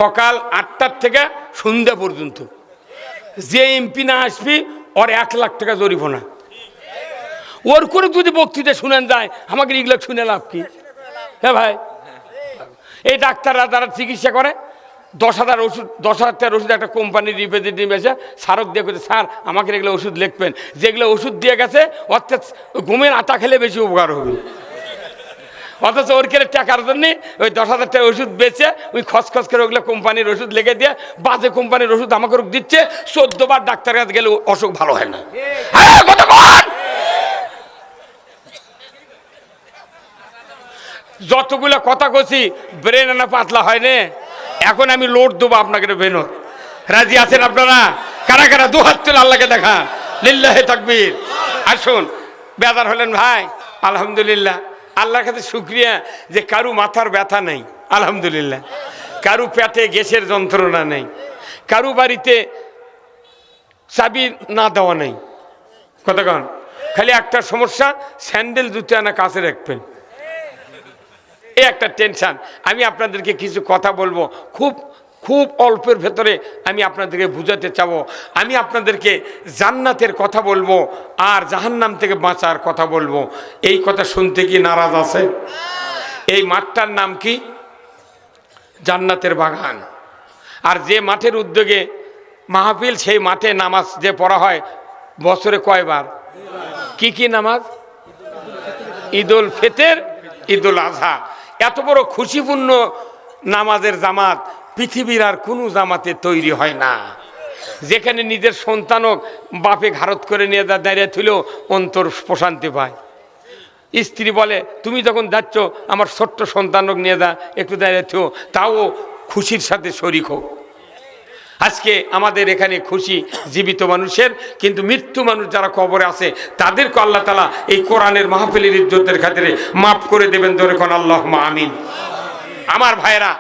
সকাল 8টার থেকে সন্ধ্যা পর্যন্ত যে এমপি না আসবি ওর 1 লাখ টাকা জরিমানা। ওর করে যদি বক্তৃতা শুনেন যায়, আমাকে এগুলো শুনে লাভ কি? হ্যাঁ ভাই, এই ডাক্তাররা যারা চিকিৎসা করে 10,000 ওষুধ, 10,000 টাকার ওষুধ একটা কোম্পানির রিপ্রেজেন্টেটিভ এসে স্মারক দিয়ে করছে, স্যার আমাকে এগুলো ওষুধ লিখবেন, যেগুলো ওষুধ দিয়ে গেছে অর্থাৎ ঘুমের আটা খেলে বেশি উপকার হবে। অথচ ওর কেড়ে টাকার জন্য ওই 10,000 টাকার ওষুধ বেচে ওই খসখস করে ওগুলো কোম্পানির ওষুধ লেগে দিয়ে বাজে কোম্পানির ওষুধ আমাকে দিচ্ছে। 14 বার ডাক্তার কাছে গেলে অসুখ ভালো হয় না। যতগুলো কথা কছি ব্রেন না পাতলা হয় না। এখন আমি লোড দেবো আপনাকে বেনর। রাজি আছেন আপনারা? কারা কারা 2 হাত তুলে আল্লাহকে দেখা, লিল্লাহে তাকবীর। আসুন, বেজার হলেন ভাই? আলহামদুলিল্লাহ, আল্লাহর কাছে শুকরিয়া যে কারু মাথার ব্যথা নেই, আলহামদুলিল্লাহ। কারু পেটে গ্যাসের যন্ত্রণা নেই, কারু বাড়িতে চাবি না দেওয়া নেই। কতক্ষণ খালি একটা সমস্যা, স্যান্ডেল জুতো আনা কাছে রাখবেন, এই একটা টেনশন। আমি আপনাদেরকে কিছু কথা বলবো, খুব খুব অল্পের ভেতরে আমি আপনাদেরকে বুঝাতে চাবো। আমি আপনাদেরকে জান্নাতের কথা বলবো আর জাহান্নাম থেকে বাঁচার কথা বলবো। এই কথা শুনতে কি নারাজ আছে? এই মাঠটার নাম কি? জান্নাতের বাগান। আর যে মাঠের উদ্যোগে মাহফিল, সেই মাঠে নামাজ যে পড়া হয় বছরে কয়বার? কি কি নামাজ? ঈদুল ফিতর, ঈদুল আজহা। এত বড় খুশিপূর্ণ নামাজের জামাত পৃথিবীর আর কোনো জামাতে তৈরি হয় না, যেখানে নিজের সন্তানক বাপে ঘারত করে নিয়ে দাঁড়িয়ে তুলেও অন্তর প্রশান্তি পায়। স্ত্রী বলে, তুমি যখন যাচ্ছ আমার ছোট্ট সন্তানক নিয়ে যা, একটু দাঁড়িয়ে থো, তাও খুশির সাথে শরিক হোক। আজকে আমাদের এখানে খুশি জীবিত মানুষের, কিন্তু মৃত্যু মানুষ যারা কবরে আছে তাদেরকে আল্লাহ তাআলা এই কোরআনের মাহফিলের ইজ্জতের খাতিরে মাফ করে দেবেন। ধরে কোন আল্লাহুম্মা আমিন। আমার ভাইরা,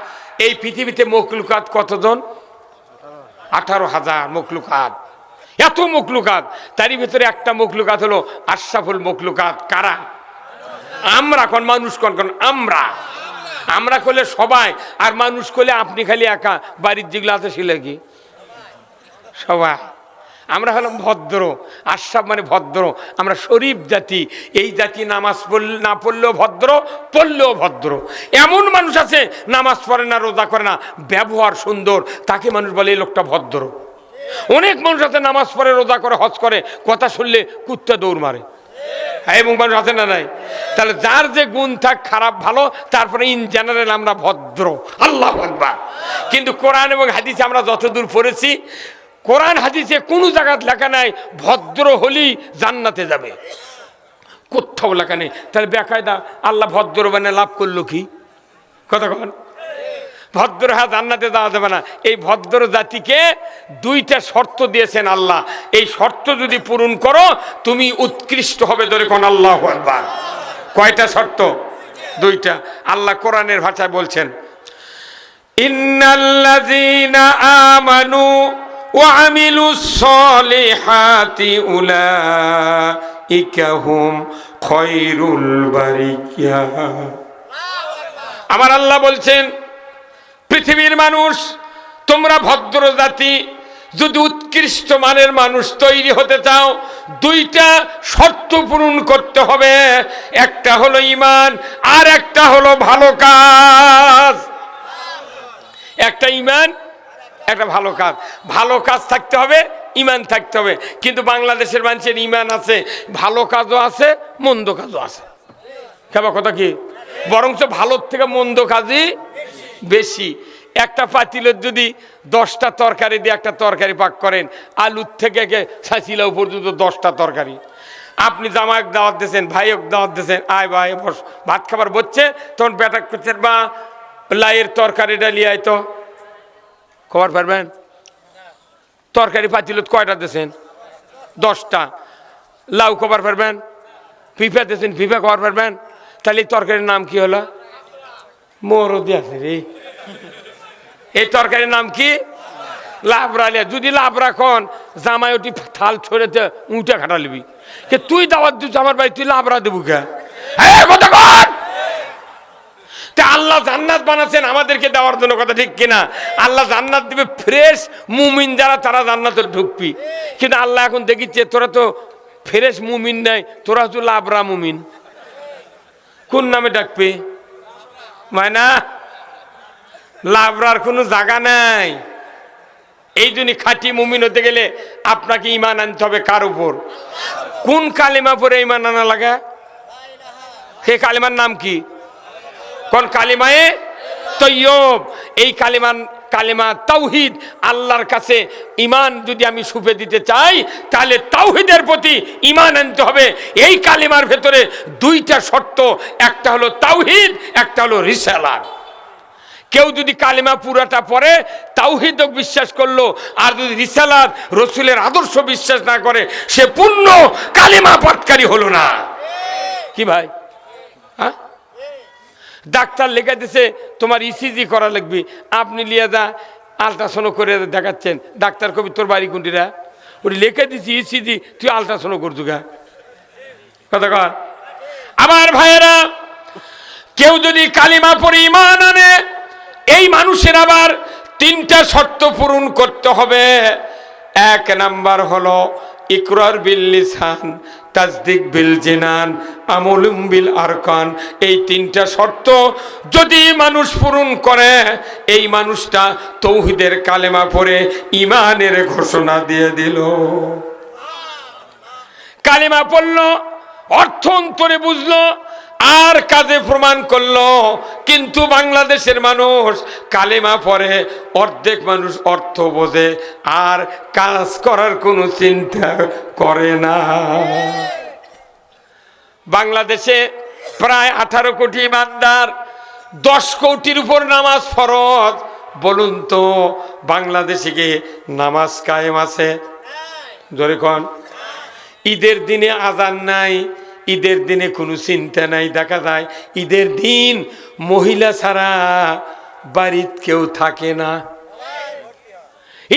এই পৃথিবীতে মখলুকাত কতজন? 18,000 মখলুকাত। এত মখলুকাত, তারই ভিতরে একটা মখলুকাত হলো আশরাফুল মখলুকাত। কারা? আমরা। কোন মানুষ? কোন কোন আমরা? আমরা করলে সবাই, আর মানুষ করলে আপনি খালি একা। বাড়ির যেগুলো আছে সেগুলো কি সবাই? আমরা হলাম ভদ্র। আশরাফ মানে ভদ্র। আমরা শরীফ জাতি। এই জাতি নামাজ না পড়লেও ভদ্র, পড়লেও ভদ্র। এমন মানুষ আছে নামাজ পড়ে না, রোজা করে না, ব্যবহার সুন্দর, তাকে মানুষ বলে এই লোকটা ভদ্র। অনেক মানুষ আছে নামাজ পড়ে, রোজা করে, হজ করে, কথা শুনলে কুত্তা দৌড় মারে। এবং মানুষ আছে না নাই? তাহলে যার যে গুণ থাক, খারাপ ভালো, তারপরে ইন জেনারেল আমরা ভদ্র। আল্লাহু আকবার। কিন্তু কোরআন এবং হাদিসে আমরা যতদূর পড়েছি, কোরআন হাদিসে কোনো জায়গায় লেখা নাই ভদ্র হলেই জান্নাতে যাবে, কোথাও লেখা নেই। তাহলে বেকায়দা আল্লাহ ভদ্র বানিয়ে লাভ করলো কি? কথা কন। ভদ্র হ্যাঁ জান্নাতে যাওয়া যাবে না। এই ভদ্র জাতিকে 2টা শর্ত দিয়েছেন আল্লাহ। এই শর্ত যদি পূরণ করো তুমি উৎকৃষ্ট হবে। ধরে কোন আল্লাহু আকবার। কয়টা শর্ত? 2টা। আল্লাহ কোরআনের ভাষায় বলছেন, ইন্নাল্লাযীনা আমানু ওয়া আমিলুস সলিহাতি উলাইকা হুম খায়রুল বারিয়া। আমার আল্লাহ বলছেন, পৃথিবীর মানুষ, তোমরা ভদ্র জাতি, যদি উৎকৃষ্ট মানের মানুষ তৈরি হতে চাও 2টা শর্ত পূরণ করতে হবে। একটা হলো ঈমান, আর একটা হলো ভালো কাজ। একটা ঈমান, একটা ভালো কাজ। ভালো কাজ থাকতে হবে, ঈমান থাকতে হবে। কিন্তু বাংলাদেশের মানুষের ঈমান আছে, ভালো কাজও আছে, মন্দ কাজও আছে। খেবা কথা কি? বরঞ্চ ভালোর থেকে মন্দ কাজই বেশি। একটা পাতিলের যদি 10টা তরকারি দিয়ে একটা তরকারি পাক করেন, আলুর থেকে ছাঁচিলাও পর্যন্ত 10টা তরকারি। আপনি জামাইক দাওয়াত দিয়েছেন, ভাইক দাওয়াত দিয়েছেন, আয় ভাই বস, ভাত খাবার বসছে, তখন বেটা করছেন, বা লাইয়ের তরকারিটা লিয়ে আয় তো। খবর পারবেন? তরকারি পাতিলত কয়টা দিয়েছেন? 10টা। লাউ খবর পারবেন? পিঁপা দিয়েছেন, পিঁপা খবর পারবেন? তাহলে এই তরকারির নাম কি হলো? মরদি আছে রে। এই তরকারির নাম কি? লাবড়া। যদি লাবড়া খন জামাই ওটি থাল ছড়েতে উঁটে খাটা লিবি। তুই দাওয়াত দিচ্ছ আমার ভাই, তুই লাবড়া দেবু কে? আল্লাহ জান্নাত বানাচ্ছেন আমাদেরকে দেওয়ার জন্য, কথা ঠিক কিনা? আল্লাহ জান্নাত দিবে ফ্রেশ মুমিন যারা, তারা জান্নাতে ঢুকবি। কিন্তু আল্লাহ এখন দেখিচ্ছে তোরা তো ফ্রেশ মুমিন নাই, তোরা হচ্ছে লাবরা মুমিন। কোন নামে ডাকবে? মায়না লাবরার কোনো জায়গা নাই। এই জন্য খাঁটি মুমিন হতে গেলে আপনাকে ঈমান আনতে হবে কার উপর? কোন কালিমা পরে ঈমান আনা লাগা? সেই কালিমার নাম কি? কোন কালিমায়ে তৈয়ব। এই কালিমা তাওহীদ। আল্লাহর কাছে ঈমান যদি আমি সুপে দিতে চাই, তাহলে তাওহীদের প্রতি ঈমান আনতে হবে। এই কালিমার ভেতরে দুইটা শর্ত, একটা হলো তাওহীদ, একটা হলো রিসালাত। কেউ যদি কালিমা পুরাটা পড়ে তাওহীদ বিশ্বাস করলো, আর যদি রিসালাত রসুলের আদর্শ বিশ্বাস না করে, সে পূর্ণ কালিমা পাঠকারী হলো না। কি ভাই? হ্যাঁ, ডাক্তার লিখে দিছে তোমার ইসিজি করা লাগবে, আপনি লিয়ে যা আলট্রাসাউন্ড করে দেখাচ্ছেন, ডাক্তার কবি তোর বাড়ি কোনটিরা? ওই লিখে দিছি ইসিজি, তুই আলট্রাসাউন্ড করছু গা? কথা কর। আমার ভাইয়েরা, কেউ যদি কালিমা পড়ে ঈমান আনে, এই মানুষের আবার তিনটা শর্ত পূরণ করতে হবে। এক নাম্বার হলো ইকরার বিল লিসান, তাসদিক বিল জিনান, আমলুম বিল আরকান। এই তিনটা শর্ত যদি মানুষ পূরণ করে, এই মানুষটা তাওহীদের কালেমা পড়ে ঈমানের ঘোষণা দিয়ে দিল। কালেমা পড়লো, অর্থ অন্তরে বুঝলো, আর কাজে প্রমাণ করলো। কিন্তু বাংলাদেশের মানুষ কালেমা পড়ে, অর্ধেক মানুষ অর্থ বোঝে আর কাজ করার কোনো চিন্তা করে না। বাংলাদেশে প্রায় 18 কোটি ইমানদার, 10 কোটির উপর নামাজ ফরজ। বলুন তো বাংলাদেশে কি নামাজ কায়েম আছে? জোরে কোন। ঈদের দিনে আজান নাই, ঈদের দিনে কোনো চিন্তা নাই। দেখা যায় ঈদের দিন মহিলা ছাড়া বাড়িতে কেউ থাকে না।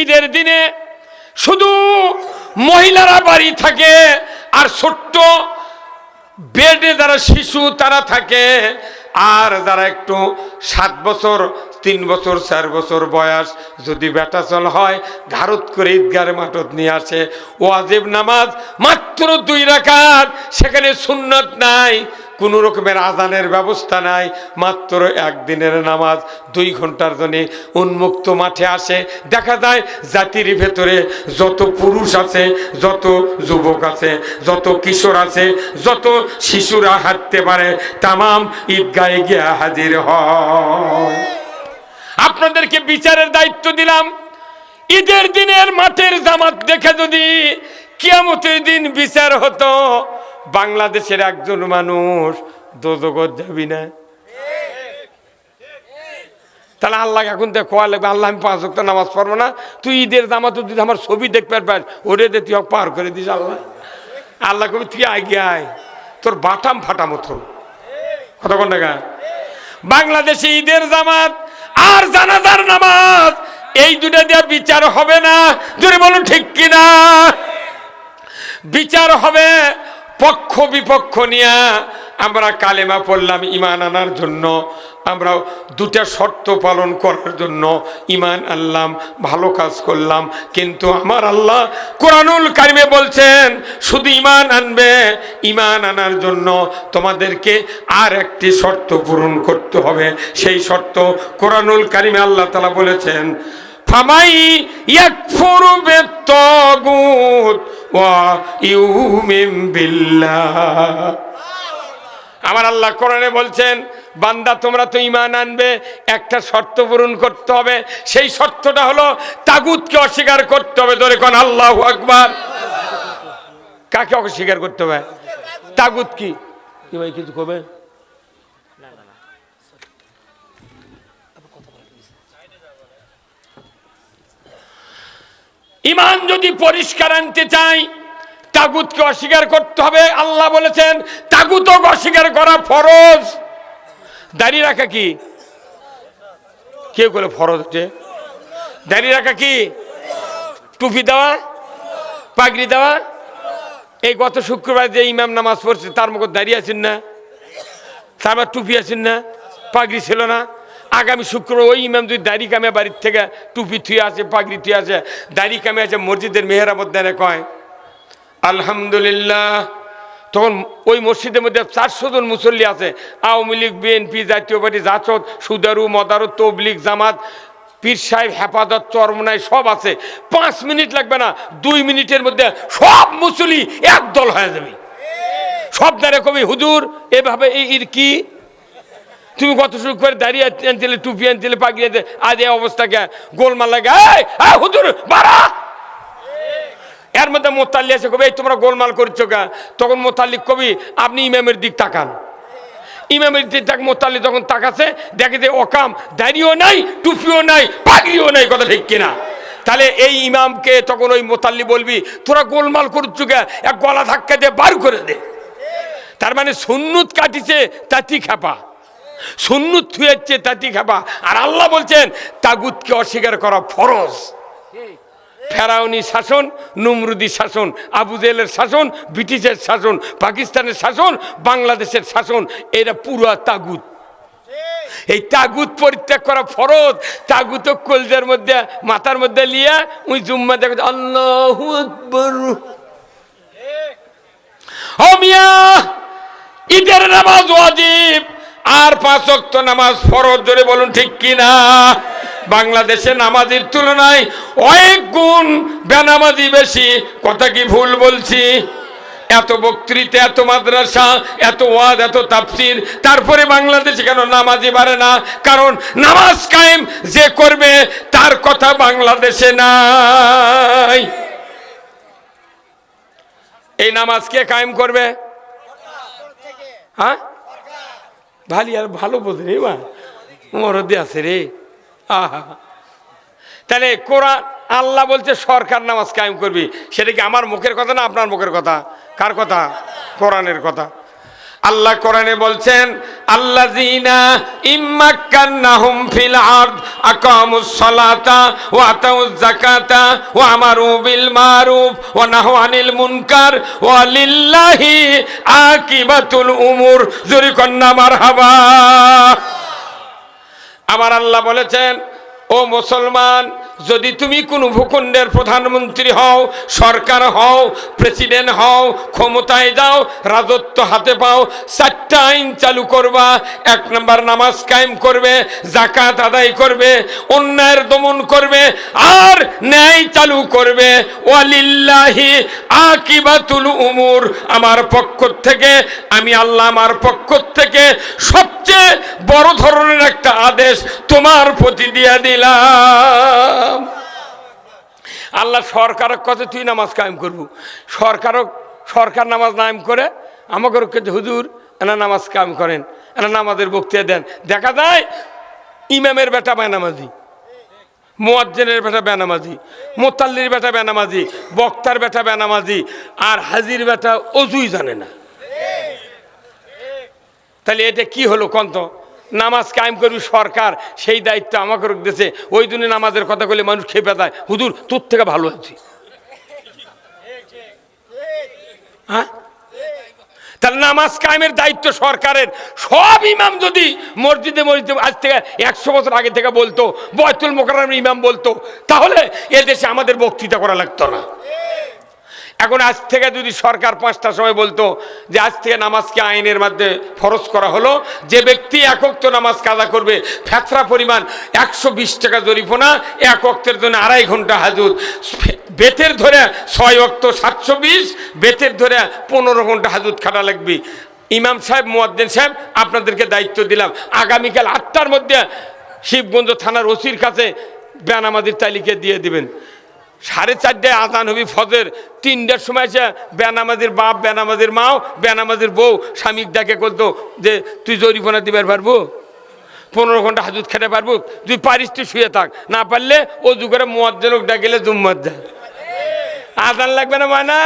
ঈদের দিনে শুধু মহিলারা বাড়ি থাকে, আর ছোট্ট বেডে যারা শিশু তারা থাকে। আর যারা একটু 7 বছর, 3 বছর, 4 বছর বয়স যদি বেটা চল হয়, ঘারত করে ঈদগার মাঠত নিয়ে আসে। ওয়াজিব নামাজ মাত্র 2 রাকাত, সেখানে সুন্নত নাই, কোনো রকমের আজানের ব্যবস্থা নাই, মাত্র একদিনের নামাজ 2 ঘন্টার জন্য উন্মুক্ত মাঠে আসে। দেখা যায় জাতির ভেতরে যত পুরুষ আছে, যত যুবক আছে, যত কিশোর আছে, যত শিশুরা হাঁটতে পারে, তামাম ঈদগাহে গিয়ে হাজির হয়। আপনাদেরকে বিচারের দায়িত্ব দিলাম। ঈদের দিনের মাঠের জামাত দেখে যদি কিয়ামতের দিন বিচার হতো, বাংলাদেশের একজন মানুষ দোজখত যাবি না। তাহলে আল্লাহ এখন দেখ কোয়া লাগবে, আল্লাহ আমি 5 ওয়াক্ত নামাজ পড়বো না, তুই ঈদের জামাত যদি আমার ছবি দেখতে পার, ওরে দে তুই পার করে দিস। আল্লাহ আল্লাহ কবি তুই আগে আয়, তোর বাটাম ফাটা মতো। কতক্ষণ টাকা? বাংলাদেশে ঈদের জামাত আর জানাজার নামাজ, এই দুটা দিয়ে বিচার হবে না। যদি বলুন ঠিক কিনা? বিচার হবে পক্ষ বিপক্ষ নিয়ে। আমরা কালেমা পড়লাম ঈমান আনার জন্য, আমরা 2টা শর্ত পালন করার জন্য ঈমান আনলাম, ভালো কাজ করলাম। কিন্তু আমার আল্লাহ কোরআনুল কারিমে বলছেন শুধু ঈমান আনবে, ঈমান আনার জন্য তোমাদেরকে আর একটি শর্ত পূরণ করতে হবে। সেই শর্ত কোরআনুল কারিমে আল্লাহ তাআলা বলেছেন, ফামাই ইয়াকফুরু বিত-তাগুত ওয়া ইউমিন বিল্লাহ। আমার আল্লাহ কোরআনে বলছেন, বান্দা তোমরা তো ঈমান আনবে, একটা শর্ত পূরণ করতে হবে। সেই শর্তটা হলো তাগুতকে অস্বীকার করতে হবে। ধরে কোন আল্লাহু আকবার। কাকে অস্বীকার করতে হবে? তাগুত কি? কি ভাই কিছু কবে? ঈমান যদি পরিষ্কার আনতে চাই, তাগুতকে অস্বীকার করতে হবে। আল্লাহ বলেছেন তাগুতও অস্বীকার করা ফরজ। দাঁড়িয়ে রাখা কি? কেউ বলে ফরজ হচ্ছে। দাঁড়িয়ে রাখা কি? টুপি দেওয়া, পাগড়ি দেওয়া। এই গত শুক্রবার যে ইমাম নামাজ পড়ছে তার মুখ দাঁড়িয়ে আছেন না, তারপর টুপি আছেন না, পাগড়ি ছিল না। আগামী শুক্র ওই ইমাম যদি দাড়ি কামে বাড়ির থেকে টুপি থুয়ে আছে, পাগড়ি থুয়ে আছে, দাড়ি কামে আছে, মসজিদের মেহরাবত দেনে কয় আলহামদুলিল্লাহ, তখন ওই মসজিদের মধ্যে 400 জন মুসল্লি আছে, আওয়ামী লীগ, বিএনপি, জাতীয় পার্টি, জাসদ, সুদারু, মদারু, তবলিগ, জামাত, পীর সাহেব, হেফাজত, চরমনাই সব আছে। 5 মিনিট লাগবে না, 2 মিনিটের মধ্যে সব মুসল্লি একদল হয়ে যাবে। সব দাঁড়ে কবি হুজুর এভাবে এর কি তুমি কত সুখ করে দাঁড়িয়ে আনছিলে, টুপি আনছিলে, পাগড়ি আনছিলে, আজ এই অবস্থাকে গোলমাল লাগে হুজুর বাড়া। এর মধ্যে মোতাল্লি আছে কবি এই তোমরা গোলমাল করছো কা? তখন মোতাল্লিক কবি আপনি ইমামের দিক তাকান। ইমামের দিক তাক মোতাল্লি তখন তাকাছে, দেখে যে অকাম, দাড়িও নাই, টুপিও নাই, পাগড়িও নাই, কথা ঠিক কিনা? তাহলে এই ইমামকে তখন ওই মোতাল্লি বলবি তোরা গোলমাল করছো কা, এক গলা ধাক্কা দিয়ে বার করে দে। তার মানে সুন্নত কাটিছে তাতি খাপা, সুন্নত থুয়েছে তাতি খাপা। আর আল্লাহ বলছেন তাগুতকে অস্বীকার করা ফরজ। ফেরাউনি শাসন, নমরুদি শাসন, আবু জেহেলের শাসন, ব্রিটিশের শাসন, পাকিস্তানের শাসন, বাংলাদেশের শাসন, এরা পুরো তাগুত। এই তাগুত পরিত্যাগ করা ফরজ। তাগুত কলজার মধ্যে মাথার মধ্যে লিয়া ওই জুম্মা দেখো আল্লাহু আকবার। ও মিয়া, ঈদের নামাজ ওয়াজিব আর 5 ওয়াক্ত নামাজ ফরজ, জোরে বলুন ঠিক কিনা? বাংলাদেশে নামাজির তুলনায় অনেক গুণ বেনামাজি বেশি। কথা কি ভুল বলছি? এত বক্তৃতা, এত মাদ্রাসা, এত ওয়াজ, এত তাফসির, তারপরে বাংলাদেশে কেন নামাজি বাড়ে না? কারণ নামাজ কায়েম যে করবে তার কথা বাংলাদেশে নাই। এই নামাজ কে কায়েম করবে? হ্যাঁ ভালি আর ভালো বোঝে রে, মা মরদে আছে রে। আহা, তাহলে কোরআন আল্লাহ বলছে সরকার নামাজ কায়েম করবি, সেটা কি আমার মুখের কথা না আপনার মুখের কথা? কার কথা? কোরআনের কথা। আল্লাহ কোরআনে বলছেন আল্লাযীনা ইম্মাক্কান্নাহুম ফিল আরদ আকামুস সালাতা ওয়া আতাউয যাকাতা ওয়া আমারু বিল মারুফ ওয়া নাহু আনিল মুনকার ওয়া লিল্লাহি আকিবাতুল উমুর। জোরে কন্না মারহাবা। আমার আল্লাহ বলেছেন ও মুসলমান, যদি তুমি কোনো ভূখণ্ডের প্রধানমন্ত্রী হও, সরকার হও, প্রেসিডেন্ট হও, ক্ষমতায় যাও, রাজত্ব হাতে পাও, 4টা আইন চালু করবা। 1 নম্বর নামাজ কায়েম করবে, যাকাত আদায় করবে, অন্যায়ের দমন করবে, আর ন্যায় চালু করবে। ওয়ালিল্লাহি আকিবাতুল উমুর। আমার পক্ষ থেকে, আমি আল্লাহ আমার পক্ষ থেকে সবচেয়ে বড় ধরনের একটা আদেশ তোমার প্রতি দিয়ে দিলাম। আল্লাহ সরকারের কথা তুই নামাজ কায়েম করবো, সরকার নামাজ নাম করে আমাকে হুজুর এনা নামাজ কায়েম করেন, এনা নামাজের বক্তৃতা দেন। দেখা যায় ইমামের বেটা বেনামাজি, মুয়াজ্জিনের বেটা বেনামাজি, মোতাল্লির বেটা বেনামাজি, বক্তার বেটা বেনামাজি, আর হাজির বেটা অজুই জানে না। তাহলে এটা কি হলো কন্ত? নামাজ কায়েম করবি সরকার, সেই দায়িত্ব আমাকে দিয়েছে। ওই দিনে নামাজের কথা বলে মানুষ খেপে যায়, হুজুর তোর থেকে ভালো আছি। হ্যাঁ, তাহলে নামাজ কায়েমের দায়িত্ব সরকারের। সব ইমাম যদি মসজিদে আজ থেকে 100 বছর আগে থেকে বলতো, বয়তুল মোকাররমের ইমাম বলতো, তাহলে এদেশে আমাদের বক্তৃতা করা লাগতো না। এখন আজ থেকে যদি সরকার 5টার সময় বলতো যে আজ থেকে নামাজকে আইনের মধ্যে ফরজ করা হলো, যে ব্যক্তি 1 ওয়াক্ত নামাজ কাজা করবে ফেতরা পরিমাণ 120 টাকা জরিমানা, 1 ওয়াক্তের জন্য 2.5 ঘন্টা হাজত, বেতের ধরে 6 ওয়াক্ত 720, বেতের ধরে 15 ঘন্টা হাজত খাটা লাগবে। ইমাম সাহেব, মুয়াজ্জিন সাহেব, আপনাদেরকে দায়িত্ব দিলাম, আগামীকাল 8টার মধ্যে শিবগঞ্জ থানার ওসির কাছে বেনামাজির তালিকা দিয়ে দিবেন। 4:30টায় আজান হবি ফজর, 3টার সময় এসে বেনামাজির বাপ, বেনামাজির মাও, বেনামাজির বউ স্বামীর ডাকে বলতো যে তুই জরিমানা দিবার পারবো, 15 ঘন্টা হাজত খেতে পারবো, তুই পারিস তুই শুয়ে থাক, না পারলে অজু করে মুয়াজ্জিন ডাকিলে জুম্মাত যায়। আজান লাগবে না মানা,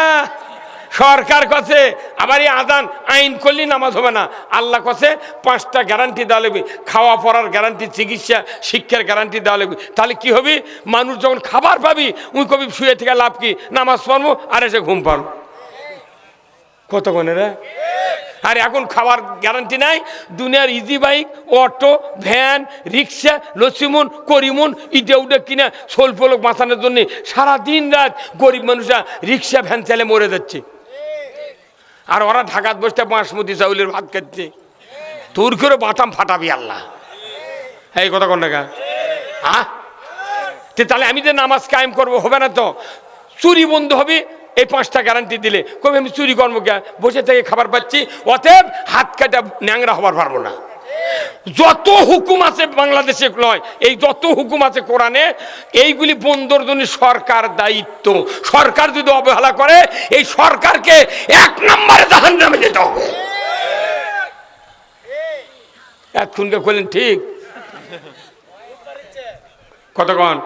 সরকার কাছে। আবার এই আজান আইন করলে নামাজ হবে না। আল্লাহ কাছে 5টা গ্যারান্টি দেওয়া লাগবে, খাওয়া পড়ার গ্যারান্টি, চিকিৎসা শিক্ষার গ্যারান্টি দেওয়া লাগবে। তাহলে কি হবে? মানুষ যখন খাবার পাবি উই কবি শুয়ে থেকে লাভ কি? নামাজ পড়বো আর এসে ঘুম পারবো। কতক্ষণে রে? আর এখন খাওয়ার গ্যারান্টি নাই। দুনিয়ার ইজি বাইক, অটো, ভ্যান, রিক্সা, লসিমন, করিমন, ইটে উঠে কিনা স্বল্প লোক বাঁচানোর জন্য সারা দিন রাত গরিব মানুষরা রিক্সা ভ্যান চালে মরে যাচ্ছে। আর ওরা ঢাকাত বসতে বাসমতি চাউলের ভাত খাচ্ছে। তোর করে বাটাম ফাটাবি আল্লাহ, এই কথা কোন টাকা? হ্যাঁ, তাহলে আমি যে নামাজ কায়েম করবো হবে না তো? চুরি বন্ধ হবে এই 5টা গ্যারান্টি দিলে। কবে আমি চুরি করবো কে? বসে থেকে খাবার পাচ্ছি, অতএব হাত কাটা ন্যাংরা হবার পারবো না। যত হুকুম আছে বাংলাদেশে নয়, এই যত হুকুম আছে কোরআনে, এইগুলি বন্ধর জন্য সরকার দায়িত্ব। সরকার যদি অবহেলা করে, এই সরকারকে 1 নম্বরে জাহান্নামে যেতে হবে। এতক্ষণকে করলেন ঠিক কতক্ষণ?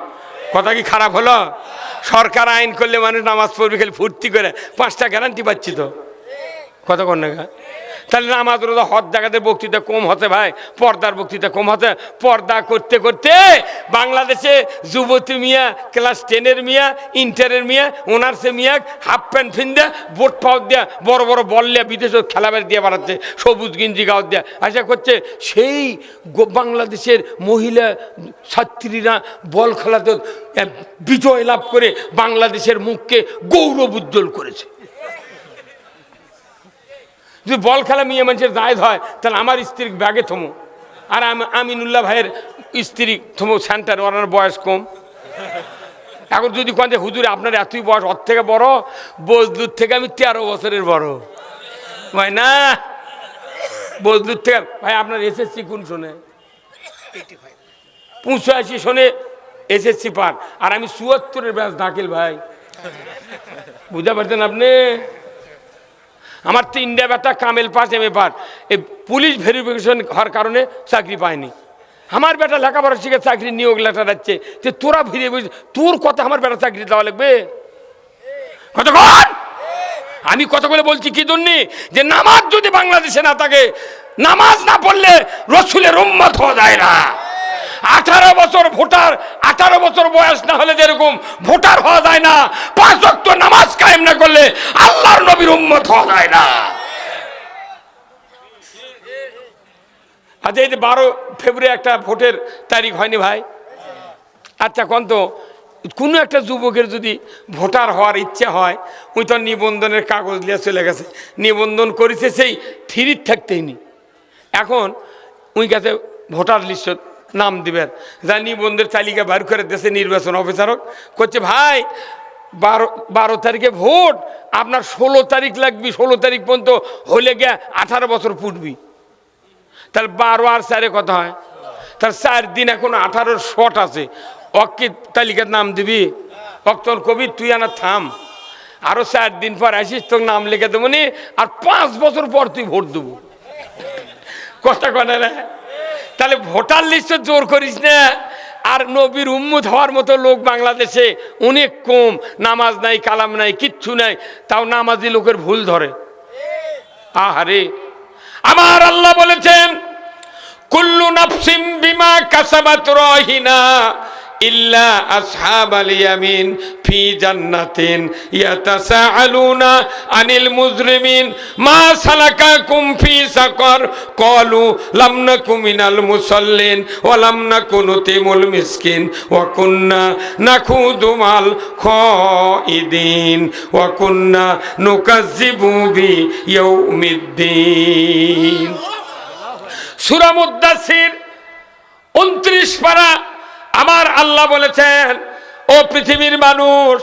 কথা কি খারাপ হলো? সরকার আইন করলে মানুষ নামাজ পড়বে খালি ফুর্তি করে, 5টা গ্যারান্টি পাচ্ছি তো। কতক্ষণ না? তাহলে নামাজ রোজা হজ জায়গাতে বক্তৃতা কম হতে ভাই, পর্দার বক্তৃতা কম হতে। পর্দা করতে করতে বাংলাদেশে যুবতী মিয়া, ক্লাস 10-এর মিয়া, ইন্টারের মিয়া, অনার্সের মিয়া হাফ প্যান্ট ফিন্দা, বোট পাউট দেওয়া, বড় বড় বল দেওয়া, বিদেশে খেলাবার দিয়ে বাড়াচ্ছে, সবুজ গিঞ্জি গাও দেওয়া। আশা করছে সেই বাংলাদেশের মহিলা ছাত্রীরা বল খেলাতে বিজয় লাভ করে বাংলাদেশের মুখকে গৌরব উজ্জ্বল করেছে। যদি বল খেলা মেয়ে মানুষের জায়েজ হয়, তাহলে আমার স্ত্রীর ব্যাগে থমো। আর আমিনুল্লাহ ভাইয়ের স্ত্রী থমো সেন্টার, ওনার বয়স কম। এখন যদি কোন যে হুজুরে আপনার এতই বয়স, ওর থেকে বড়, বজদুর থেকে আমি 13 বছরের বড় ভাই। না, বজদুর থেকে ভাই আপনার এসএসসি কোন শোনে? 85 শোনে এসএসসি পার, আর আমি 74-এর ব্যাচ দাখিল ভাই। বুঝতে পারছেন আপনি? আমার 3টা বেটা কামেল পাস, এমএ পাস। এই পুলিশ ভেরিফিকেশন হওয়ার কারণে চাকরি পায়নি। আমার বেটা লেখাপড়া শিখে চাকরি নিয়োগ লেটার যাচ্ছে, যে তোরা ফিরে তোর কথা আমার বেটা চাকরি দেওয়া লাগবে? কতক্ষণ আমি কথা বলে বলছি কি জন্যে? যে নামাজ যদি বাংলাদেশে না থাকে, নামাজ না পড়লে রসুলের উম্মত হওয়া যায় না। 18 বছর ভোটার, 18 বছর বয়স না হলে যেরকম ভোটার হওয়া যায় না, 5 ওয়াক্ত নামাজ কায়েম না করলে আল্লাহর নবীর উম্মত হওয়া যায় না। আচ্ছা, এই যে 12 ফেব্রুয়ারি একটা ভোটের তারিখ হয়নি ভাই? আচ্ছা, কোন তো কোনো একটা যুবকের যদি ভোটার হওয়ার ইচ্ছা হয়, ওই তো নিবন্ধনের কাগজ নিয়ে চলে গেছে, নিবন্ধন করেছে সেই 3 থাকতেই নি। এখন ওই কাছে ভোটার লিস্ট নাম দিবেন, যা নিবন্ধের তালিকা বার করে দেশে নির্বাচন অফিসারক করছে, ভাই 12 তারিখে ভোট, আপনার 16 তারিখ লাগবে, 16 তারিখ পর্যন্ত হলে গিয়ে 18 বছর পুটবি। তাহলে 12 আর 4 কত হয়? তার 4 দিন এখন 18 শট আছে, অকি তালিকার নাম দিবি? অক্তর কবি তুই আনা থাম, আরো 4 দিন পর আসিস, তোর নাম লিখে দেবো নি, আর 5 বছর পর তুই ভোট দেবো। কথা কনে রে? তাহলে ভোটার লিস্টে জোর করিস না। আর নবীর উম্মত হওয়ার মতো লোক বাংলাদেশে অনেক কম। নামাজ নাই, কালাম নাই, কিচ্ছু নাই, তাও নামাজি লোকের ভুল ধরে। আহারে, আমার আল্লাহ বলেছেন, কুল্লু নাফসিম বিমা কাসাবাত রাহিনা ইল্লা আসহাবাল ইয়ামিন ফি জান্নাতিন ইয়াতাসাআলুনা আনিল মুজরিমিন মা সালাকাকুম ফি সাকার ক্বালু লাম নাকু মিনাল মুসাল্লিন ওয়া লাম নাকু নুতিমুল মিসকিন ওয়া কুন্না নাখুদু মাল খাইদিন ওয়া কুন্না নুকাজ্জিবু বিয়াউমিদ্দিন। সূরা মুদ্দাসির 29 পারা। আমার আল্লাহ বলেছেন, ও পৃথিবীর মানুষ,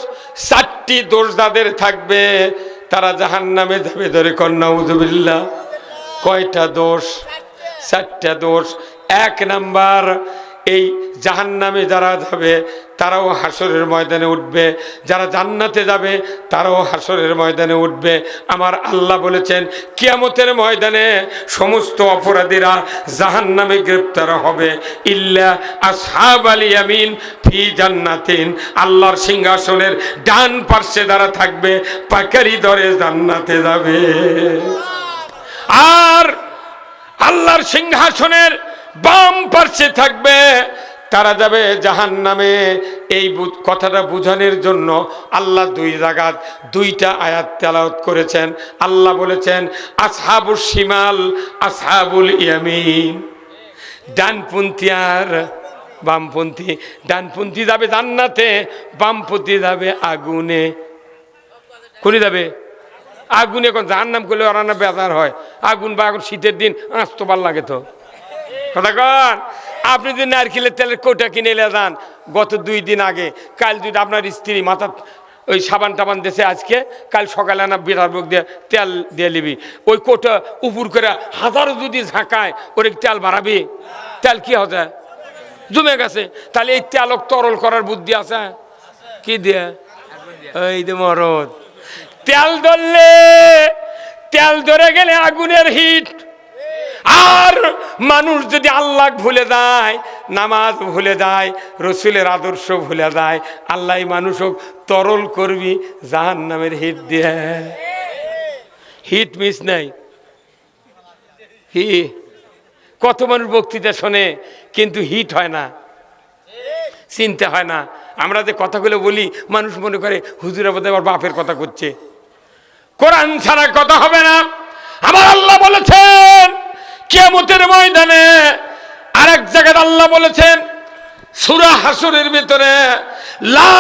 4টি দোষ যাদের থাকবে তারা জাহান্নামে যাবে। ধরে কন্যা নাউযুবিল্লাহ। কয়টা দোষ? 4টা দোষ। 1 নাম্বার, এই জাহান্নামে যারা যাবে তারাও হাসরের ময়দানে উঠবে, যারা জান্নাতে যাবে তারাও হাসরের ময়দানে উঠবে। আমার আল্লাহ বলেছেন, কিয়ামতের ময়দানে সমস্ত অপরাধীরা জাহান্নামে গ্রেপ্তার হবে। ইল্লা আসহাবাল ইয়ামিন ফি জান্নাতিন, আল্লাহর সিংহাসনের ডান পার্শ্বে যারা থাকবে পাকারি ধরে জান্নাতে যাবে। আর আল্লাহর সিংহাসনের বাম পার্শ্বে থাকবে তারা যাবে জাহান্নামে। এই কথাটা বোঝানোর জন্য আল্লাহ দুই জায়গায় দুইটা আয়াত তেলাওয়াত করেছেন। আল্লাহ বলেছেন আসহাবুস শিমাল আসহাবুল ইয়ামিন, ডানপন্থী আর বামপন্থী। ডানপন্থী যাবে জান্নাতে, বামপন্থী যাবে আগুনে। কোনে যাবে? আগুনে। এখন জাহান্নাম করলে ওরা না বেজার হয়। আগুন বা এখন শীতের দিন আঁচ তো ভাল লাগে তো কথা কন। আপনি যদি নারকেলের তেলের কৌটা কিনে এলে যান গত 2 দিন আগে, কাল যদি আপনার স্ত্রী মাথা ওই সাবান টাবান দিয়েছে আজকে, কাল সকালে না বিড়ার বুক দিয়ে তেল দিয়ে নিবি, ওই কোটা উপর করে হাজারো যদি ঝাঁকায় ওরে তেল বাড়াবি? তেল কি হবে? জমে গেছে। তাহলে এই তেলক তরল করার বুদ্ধি আছে কি দিয়ে? এই যে মরদ তেল ধরলে, তেল ধরে গেলে আগুনের হিট। আর মানুষ যদি আল্লাহ ভুলে যায়, নামাজ ভুলে যায়, রসুলের আদর্শ ভুলে যায়, আল্লাহ মানুষক তরল করবি জাহান্নামের হিট দিয়ে। হিট মিস নাই। কত মানুষ বক্তৃতা শোনে কিন্তু হিট হয় না, চিনতে হয় না। আমরা যে কথাগুলো বলি মানুষ মনে করে হুজুরের বোধহয় আবার বাপের কথা করছে। কোরআন ছাড়া কথা হবে না। আমার আল্লাহ বলেছেন কিয়ামতের ময়দানে। আরেক জায়গায় আল্লাহ বলেছেন সূরা হাসরের ভিতরে, লা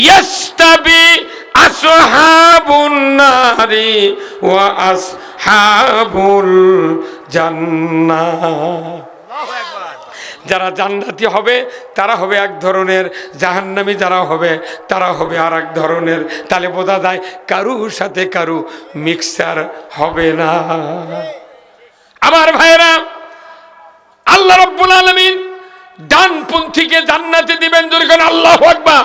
ইয়াস্তাবি আসহাবুন নারি ওয়া আসহাবুল জান্নাহ। যারা জান্নাতি হবে তারা হবে এক ধরনের, জাহান্নামী যারা হবে তারা হবে আর এক ধরনের। তাহলে বোঝা যায় কারুর সাথে কারু মিক্সার হবে না। আমার ভাইরা, আল্লাহ রাব্বুল আলামিন ডানপন্থীকে জান্নাতে দিবেন, যখন আল্লাহু আকবার,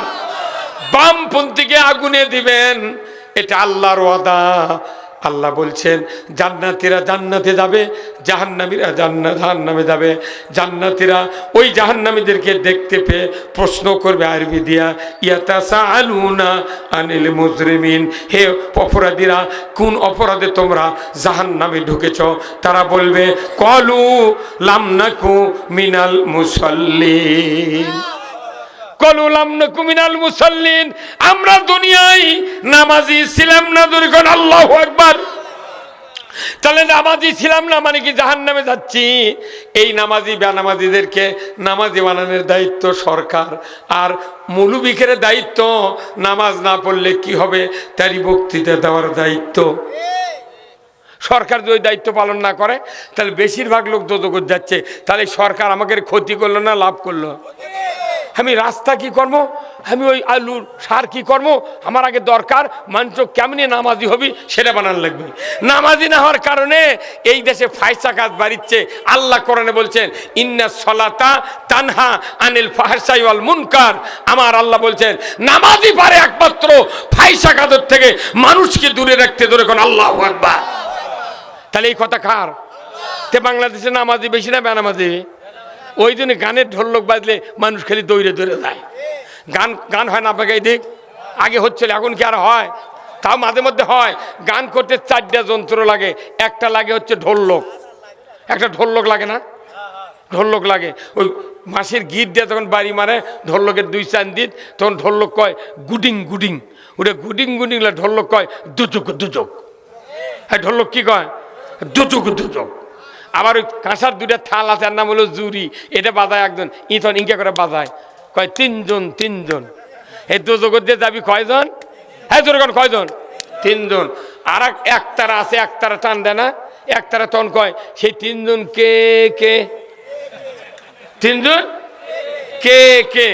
বামপন্থীকে আগুনে দিবেন। এটা আল্লাহর ওয়াদা। আল্লাহ বলছেন জান্নাতীরা জান্নাতে যাবে, জাহান্নামীরা জাহান্নামে যাবে। জান্নাতীরা ওই জাহান্নামীদেরকে দেখতে পেয়ে প্রশ্ন করবে আরবি দিয়া, ইয়াতাসাআলুনা আনিল মুজরিমিন, হে অপরাধীরা কোন অপরাধে তোমরা জাহান্নামে ঢুকেছ? তারা বলবে কলু লাম নাকু মিনাল মুসাল্লিন, কলু লাম নাকু মিনাল মুসাল্লিন, আমরা দুনিয়ায় নামাজি ছিলাম না। দুর্গণ আল্লাহু আকবার। তাহলে নামাজি ছিলাম না মানে কি জাহান্নামে যাচ্ছি? এই নামাজি বেনামাজিদেরকে নামাজি বানানোর দায়িত্ব সরকার, আর মৌলবীদের দায়িত্ব নামাজ না পড়লে কি হবে তারই বক্তৃতা দেওয়ার দায়িত্ব। সরকার যদি দায়িত্ব পালন না করে তাহলে বেশিরভাগ লোক দোজখে যাচ্ছে। তাহলে সরকার আমাকে ক্ষতি করলো না লাভ করলো? আমি রাস্তা কি করব, আমি ওই আলুর সার কি করব? আমার আগে দরকার মানুষ কেমনি নামাজি হবি সেটা বানান লাগবে। নামাজি না হওয়ার কারণে এই দেশে ফায়সা কাজ বাড়িচ্ছে। আল্লাহ কোরআনে বলছেন ইন্নাস সালাতা তানহা আনিল ফাহশাই ওয়াল মুনকার। আমার আল্লাহ বলছেন নামাজি পারে একমাত্র ফায়সা কাজের থেকে মানুষকে দূরে রাখতে। ধরে কোন আল্লাহু আকবার। তাহলে এই কথা কার? তে বাংলাদেশে নামাজি বেশি না বেনামাজি? ওই জন্য গানের ঢোলক বাজলে মানুষ খালি দৌড়ে দৌড়ে যায়। গান হয় না আপনাকে? এই দিক আগে হচ্ছিল, এখন কি আর হয়? তাও মাঝে মধ্যে হয়। গান করতে 4টা যন্ত্র লাগে, একটা লাগে হচ্ছে ঢোলক, একটা ঢোলক লাগে না? ঢোলক লাগে। ওই মাসের গীত দিয়ে তখন বাড়ি মারে ঢোলকের 2-4 দিন, তখন ঢোলক কয় গুডিং গুডিং। ওটা গুডিং গুডিং ঢোলক কয় দুচুক দুচুক। হ্যাঁ, ঢোলক কি কয়? দুচুক দুচুক। আবার ওই কাঁসার 2টা থাল আছে, নাম হলো জুরি, এটা বাজায় একজন, ইথন ইঙ্কা করে বাজায়, কয় 3 জন। এই দুজগৎ দিয়ে যাবি কয়জন? হ্যাঁ জোরগণ কয়জন? 3 জন। আর একতারা আছে, একতারা টান দেয় না, একতারা তখন কয় সেই 3 জন কে কে? 3 জন কে কে?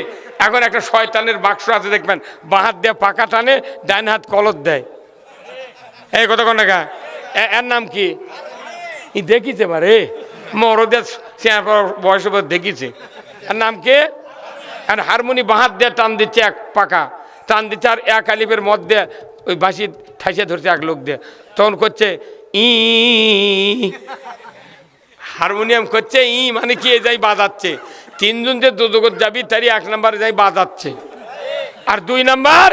এখন একটা শয়তানের বাক্স আছে দেখবেন, বাঁ হাত দিয়ে পাকা টানে, ডান হাত কলত দেয়। এই কথা কোন না, এর নাম কি? দেখিছে পারে মরদের বয়স দেখিছে। এর নাম কে? হারমোনি বাহাত দিয়ে টান দিচ্ছে, এক পাকা টান দিচ্ছে, আর এক আলিফের মধ্যে ওই বাঁশি ঠাইসে ধরছে এক লোক দিয়ে, তখন করছে ই। হারমোনিয়াম করছে ই মানে কি যাই বাজাচ্ছে। 3 জন যে দুজগৎ যাবি তারই 1 নম্বরে যাই বাজাচ্ছে, আর 2 নম্বর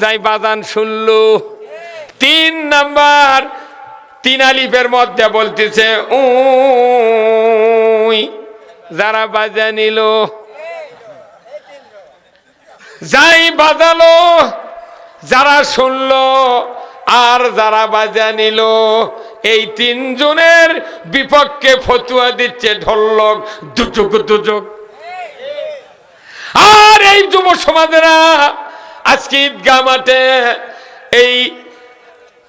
যাই বাজান শুনলো। 3 নম্বর 3 আলিফের মধ্যে বলতেছে মুই যারা বাজা নিল, যাই বাজালো, যারা শুনলো আর যারা বাজা নিল, এই তিনজনের বিপক্ষে ফতুয়া দিচ্ছে ঢোলক দুচুক দুচুক। আর এই যুব সমাজেরা আজকে ঈদগাহ মাঠে এই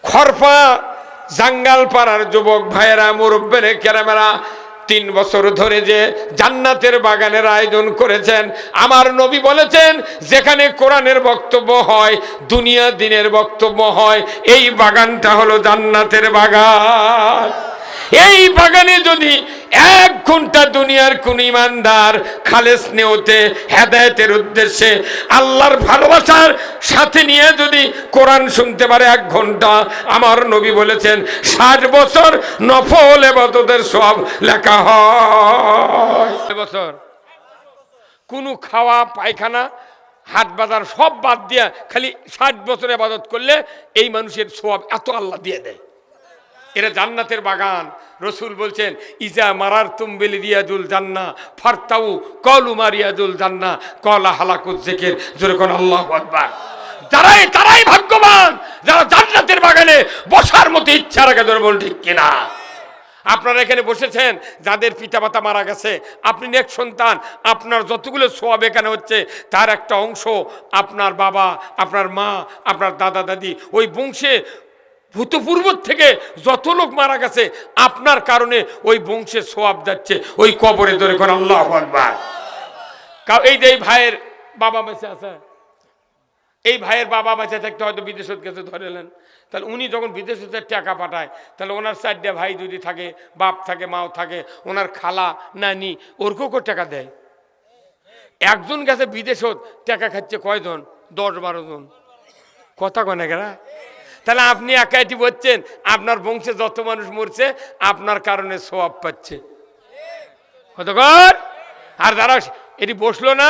খরপা জাঙ্গাল পাড়ার যুবক ভাইয়েরা, মুরব্বেরে কেরামেরা 3 বছর ধরে যে জান্নাতের বাগানের আয়োজন করেছেন, আমার নবী বলেছেন যেখানে কোরআনের বক্তব্য হয়, দুনিয়া দিনের বক্তব্য হয়, এই বাগানটা হলো জান্নাতের বাগান। এই বাগানে যদি 1 ঘন্টা দুনিয়ার কোন ইমানদার খালেস নিয়তে হেদায়েতের উদ্দেশ্যে আল্লাহর ভালোবাসার সাথে নিয়ে যদি কোরআন শুনতে পারে 1 ঘন্টা, আমার নবী বলেছেন 60 বছর নফল ইবাদতের সওয়াব লেখা হয়। বছর কোন খাওয়া পায়খানা হাট বাজার সব বাদ দিয়া খালি 60 বছর ইবাদত করলে এই মানুষের সওয়াব এত আল্লাহ দিয়ে দেয়। এরা জান্নাতের বাগান। রসুল বলছেন ইজা মারার তুমবেলি রিয়াজুল জান্না ফারতাউ কলু মারিয়াজুল জান্না কলা হালাকুজ জেকের জোরে কোন আল্লাহু আকবার। তারাই ভাগ্যবান যারা জান্নাতের বাগানে বসার মতো ইচ্ছা রাখে, জোরে বল ঠিক কিনা। আপনারা এখানে বসেছেন, যাদের পিতামাতা মারা গেছে, আপনি নেক সন্তান, আপনার যতগুলো সওয়াব এখানে হচ্ছে তার একটা অংশ আপনার বাবা, আপনার মা, আপনার দাদা দাদি, ওই বংশে ভূতপূর্ব থেকে যত লোক মারা গেছে আপনার কারণে ওই বংশের সওয়াব যাচ্ছে ওই কবরে, ধরে কোন আল্লাহু আকবার। এই যে এই ভাইয়ের বাবা বেঁচে আছে, এই ভাইয়ের বাবা বেঁচে থাকতে হয়তো বিদেশে গেছে ধরেলেন, তাহলে উনি যখন বিদেশে টাকা পাঠায়, তাহলে ওনার 4টা ভাই যদি থাকে, বাপ থাকে, মাও থাকে, ওনার খালা নানি ওরকেও টাকা দেয়। একজন গেছে বিদেশত টাকা খাচ্ছে কয়জন? 10-12 জন। কথা কয় না কেনা? তাহলে আপনি একাইটি বলছেন আপনার বংশে যত মানুষ মরছে আপনার কারণে সওয়াব পাচ্ছে কতক্ষণ। আর যারা এটি বসলো না,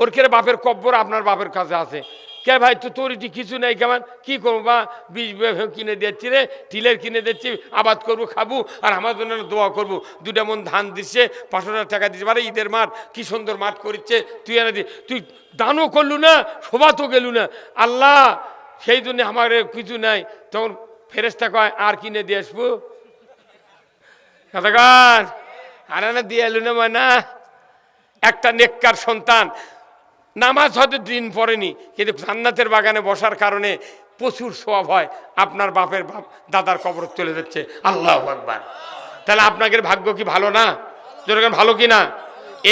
ওর কেরে বাপের কব্বর আপনার বাপের কাছে আছে, কে ভাই তো তোর এটি কিছু নেই, কেমন কি করবো, বা বীজ কিনে দিচ্ছি রে, টিলের কিনে দিচ্ছি, আবাদ করবো, খাবো, আর আমার জন্য দোয়া করবো। 2 মণ ধান দিচ্ছে, 500 টাকা দিচ্ছে, মানে ঈদের মাঠ কি সুন্দর মাঠ করিচ্ছে, তুই এনে দি, তুই দানও করলু না, শোভা তো গেলু না, আল্লাহ সেই জন্য আমার কিছু নাই। তখন ফেরেশতা কয় আর কিনে দিয়ে আসবো, আর না দিয়ে এলু না। মানে একটা নেককার সন্তান নামাজ হয়তো দিন পড়েনি, কিন্তু জান্নাতের বাগানে বসার কারণে প্রচুর সওয়াব হয়, আপনার বাপের বাপ দাদার কবর চলে যাচ্ছে। আল্লাহু আকবার। তাহলে আপনাদের ভাগ্য কি ভালো না? যেরকম ভালো কি না?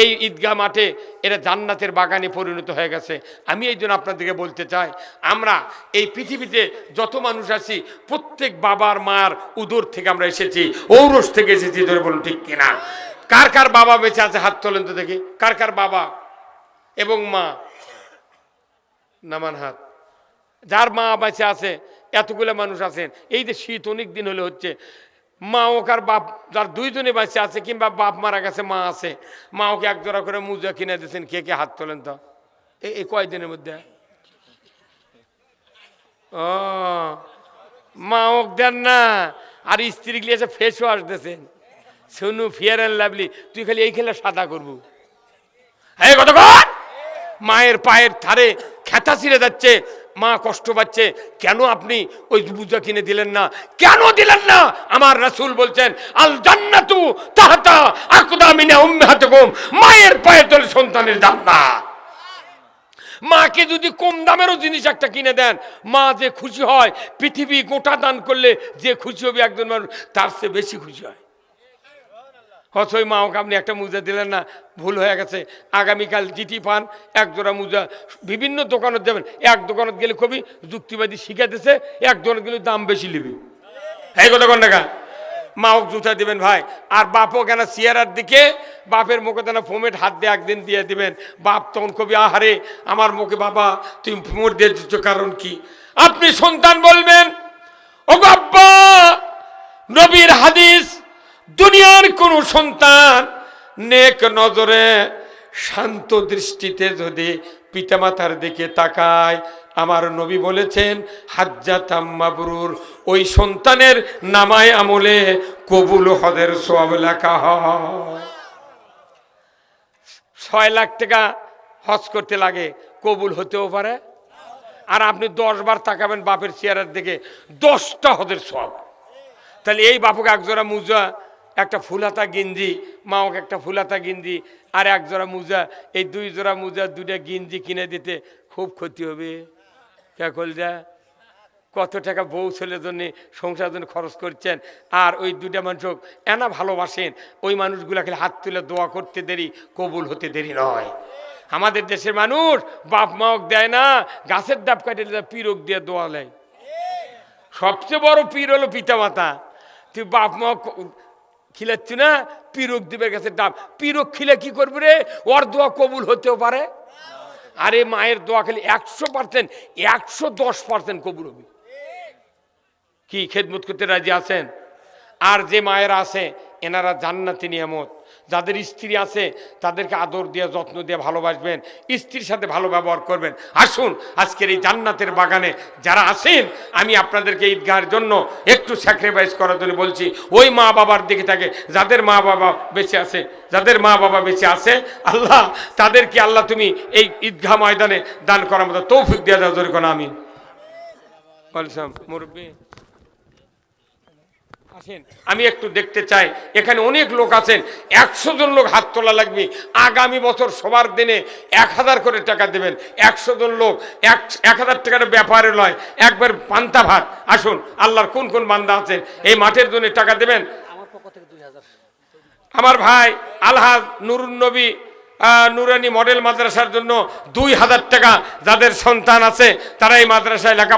এই ঈদগাহ মাঠে এরা জান্নাতের বাগানে পরিণত হয়ে গেছে। আমি এই জন্য আপনাদেরকে বলতে চাই, আমরা এই পৃথিবীতে যত মানুষ আছি প্রত্যেক বাবার মার উদর থেকে আমরা এসেছি, ঔরস থেকে এসেছি, ধরে বলুন ঠিক কিনা। কার কার বাবা বেঁচে আছে হাত তোলেন তো দেখি, কার কার বাবা এবং মা নামান হাত। যার মা বেঁচে আছে এতগুলো মানুষ আছেন, এই যে শীত অনেক দিন হলে হচ্ছে, মা ওকে আর বাপ যার 2 জনে বেঁচে আছে কিংবা বাপ মারা গেছে, মা আছে, মা ওকে 1 জোড়া করে মুজা কিনে দিয়েছেন, কে কে হাত তোলেন তো এই কয়দিনের মধ্যে? ও মা ওকে দেন না, আর স্ত্রী গিয়ে ফেস ওয়াশ দিয়েছেন, শুনু ফেয়ার অ্যান্ড লাভলি, তুই খালি এই খেলে সাদা করবো। এই কতক্ষণ মায়ের পায়ের ধারে খেতা ছিঁড়ে যাচ্ছে, মা কষ্ট পাচ্ছে, কেন আপনি ওই বুজা কিনে দিলেন না? কেন দিলেন না? আমার রাসূল বলছেন আল জান্নাতু তাহতা আকদামিনা উম্মাহাতিকুম, মায়ের পায়ের তলে সন্তানের জান্নাত। মাকে যদি কম দামেরও জিনিস একটা কিনে দেন, মা যে খুশি হয়, পৃথিবী গোটা দান করলে যে খুশি হবে একজন মানুষ তার চেয়ে বেশি খুশি হয়। হয়তো মা ওকে আপনি একটা মোজা দিলেন না, ভুল হয়ে গেছে, আগামীকাল জিটি পান 1 জোড়া মোজা, বিভিন্ন দোকানত যাবেন, এক দোকানত গেলে খুবই যুক্তিবাদী শিখাতেছে, এক দোকানত গেলে দাম বেশি নেবে, এই কথা কোন টাকা মা ওকে জুতা দিবেন ভাই। আর বাপও কেন চেয়ারার দিকে বাপের মুখে যেন ফোমেট হাত দিয়ে একদিন দিয়ে দিবেন, বাপ তখন কবি আহারে আমার মুখে বাবা তুমি ফোমেট দিয়ে দিচ্ছ কারণ কি? আপনি সন্তান বলবেন ও আব্বা, নবীর হাদিস, দুনিয়ার কোন সন্তান নেক নজরে শান্ত দৃষ্টিতে যদি পিতামাতার দিকে তাকায়, আমার নবী বলেছেন হাজ্জাতাম মাবরুর, ওই সন্তানের নামায় আমলে কবুল হজের সওয়াব লেখা হয়। 6 লাখ টাকা হজ করতে লাগে, কবুল হতেও পারে। আর আপনি 10 বার তাকাবেন বাপের চেহারার দিকে, 10টা হজের সব। তাহলে এই বাপুকে একজোড়া মুজা, একটা ফুলাতা গিঞ্জি, মা ওকে একটা ফুলাতা গিঞ্জি আর এক জোড়া মুজা, এই 2 জোড়া মুজা 2টা গিঞ্জি কিনে দিতে খুব ক্ষতি হবে। কে কলজা, কত টাকা বউ ছেলের জন্য সংসারের জন্য খরচ করছেন, আর ওই 2টা মানুষ এনা ভালোবাসেন, ওই মানুষগুলাকে হাত তুলে দোয়া করতে দেরি, কবুল হতে দেরি নয়। আমাদের দেশের মানুষ বাপ মাওক দেয় না, গাছের ডাব কাটে পিরক দিয়ে দোয়া নেয়। সবচেয়ে বড় পীর হলো পিতা মাতা। তুই বাপ মা খিলাচ্ছি না, পিরক দিবে গাছের ডাব, পিরক খিলে কি করবে রে, ওর দোয়া কবুল হতেও পারে। আরে মায়ের দোয়া খেলে 100%, 110% কবুল হবে। কি খেদমত করতে রাজি আছেন? আর যে মায়েরা আছে এনারা জান্নাতি নিয়ামত। যাদের স্ত্রী আছে তাদেরকে আদর দিয়ে যত্ন দিয়ে ভালোবাসবেন, স্ত্রীর সাথে ভালো ব্যবহার করবেন। আসুন আজকের এই জান্নাতের বাগানে যারা আছেন, আমি আপনাদেরকে ঈদগাহের জন্য একটু স্যাক্রিফাইস করার জন্য বলছি। ওই মা বাবার দিকে থাকে যাদের মা বাবা বেঁচে আছে, যাদের মা বাবা বেঁচে আছে, আল্লাহ তাদেরকে আল্লাহ তুমি এই ঈদগাহ ময়দানে দান করার মতো তৌফিক দিয়ে দাও, জোরে কোন আমিন। বলছিলাম মুরব্বী আসেন, আমি একটু দেখতে চাই। এখানে অনেক লোক আছেন, 100 জন লোক হাত তোলা লাগবে। আগামী বছর সবার দিনে 1000 করে টাকা দেবেন। 100 জন লোক 1000 টাকার ব্যাপারে নয়, একবার পান্তা ভাত। আসুন, আল্লাহর কোন কোন বান্দা আছেন এই মাঠের জন্য টাকা দেবেন। আমার ভাই আলহাজ নুরুন নবী নুরানি মডেল মাদ্রাসার জন্য 2000 টাকা, যাদের সন্তান আছে তারা এই মাদ্রাসায় লেখা